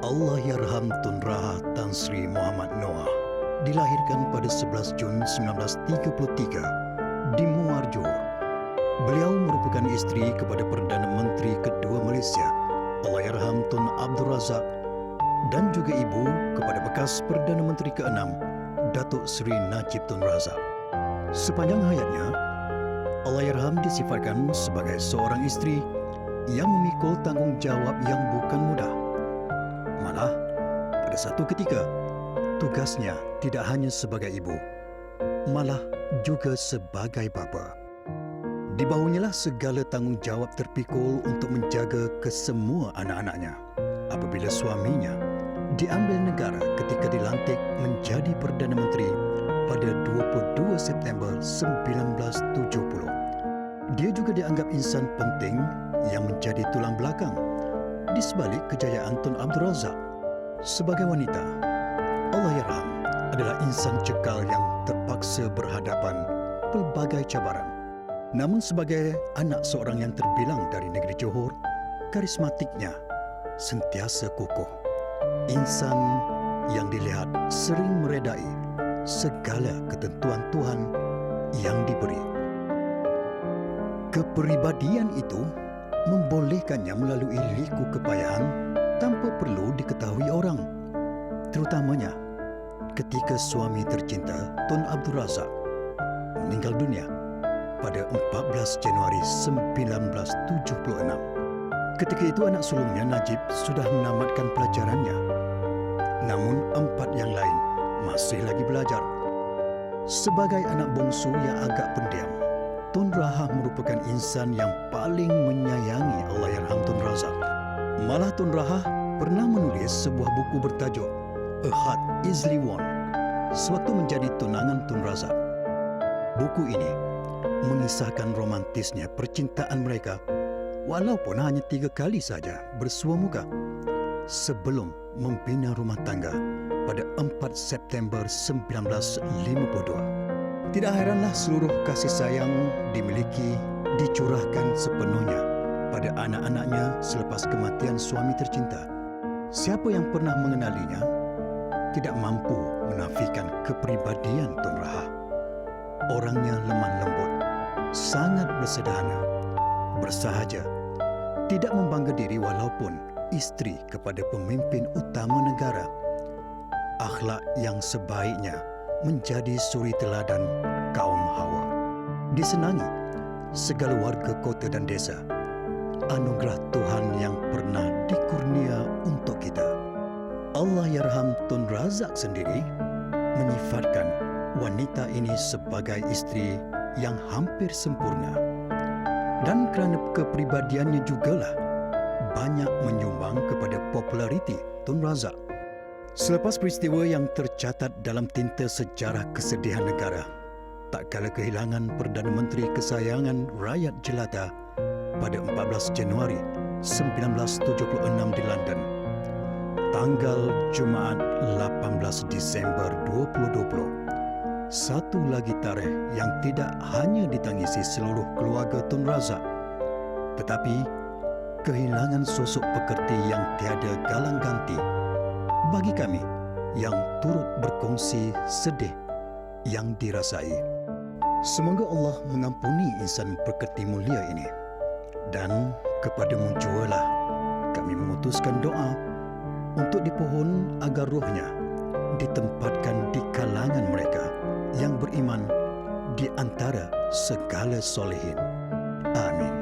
Allahyarham Tun Raha Tan Sri Muhammad Noah dilahirkan pada 11 Jun 1933 di Muar Johor. Beliau merupakan isteri kepada Perdana Menteri kedua Malaysia, Allahyarham Tun Abdul Razak, dan juga ibu kepada bekas Perdana Menteri ke-6, Datuk Seri Najib Tun Razak. Sepanjang hayatnya, Allahyarham disifatkan sebagai seorang isteri yang memikul tanggungjawab yang bukan mudah. Malah, pada satu ketika, tugasnya tidak hanya sebagai ibu, malah juga sebagai bapa. Di bawahnya lah segala tanggungjawab terpikul untuk menjaga kesemua anak-anaknya apabila suaminya diambil negara ketika dilantik menjadi Perdana Menteri pada 22 September 1970. Dia juga dianggap insan penting yang menjadi tulang belakang di sebalik kejayaan Tun Abdul Razak. Sebagai wanita, Allahyarham adalah insan cekal yang terpaksa berhadapan pelbagai cabaran. Namun sebagai anak seorang yang terbilang dari negeri Johor, karismatiknya sentiasa kukuh. Insan yang dilihat sering meredai segala ketentuan Tuhan yang diberi. Kepribadian itu membolehkannya melalui liku kepayahan tanpa perlu diketahui orang, terutamanya ketika suami tercinta Tun Abdul Razak meninggal dunia pada 14 Januari 1976. Ketika itu anak sulungnya Najib sudah menamatkan pelajarannya, namun 4 yang lain masih lagi belajar. Sebagai anak bongsu yang agak pendiam, Tun Raha merupakan insan yang paling menyayangi Allahyarham Tun Razak. Malah Tun Raha pernah menulis sebuah buku bertajuk A Heart Easily Won sewaktu menjadi tunangan Tun Razak. Buku ini mengisahkan romantisnya percintaan mereka walaupun hanya 3 kali saja bersua muka sebelum membina rumah tangga pada 4 September 1952. Tidak heranlah seluruh kasih sayang dimiliki dicurahkan sepenuhnya pada anak-anaknya selepas kematian suami tercinta. Siapa yang pernah mengenalinya tidak mampu menafikan kepribadian Tun Raha. Orangnya lemah lembut, sangat bersederhana, bersahaja, tidak membangga diri walaupun isteri kepada pemimpin utama negara. Akhlak yang sebaiknya menjadi suri teladan kaum Hawa. Disenangi segala warga kota dan desa. Anugerah Tuhan yang pernah dikurnia untuk kita. Allahyarham Tun Razak sendiri menyifatkan wanita ini sebagai isteri yang hampir sempurna. Dan kerana kepribadiannya jugalah banyak menyumbang kepada populariti Tun Razak. Selepas peristiwa yang tercatat dalam tinta sejarah kesedihan negara, tak kala kehilangan Perdana Menteri kesayangan rakyat jelata pada 14 Januari 1976 di London, tanggal Jumaat 18 Disember 2020, satu lagi tarikh yang tidak hanya ditangisi seluruh keluarga Tun Razak, tetapi kehilangan sosok pekerti yang tiada galang ganti bagi kami yang turut berkongsi sedih yang dirasai. Semoga Allah mengampuni insan pekerti mulia ini, dan kepadamu jualah kami memutuskan doa untuk dipohon agar rohnya ditempatkan di kalangan mereka yang beriman di antara segala solehin. Amin.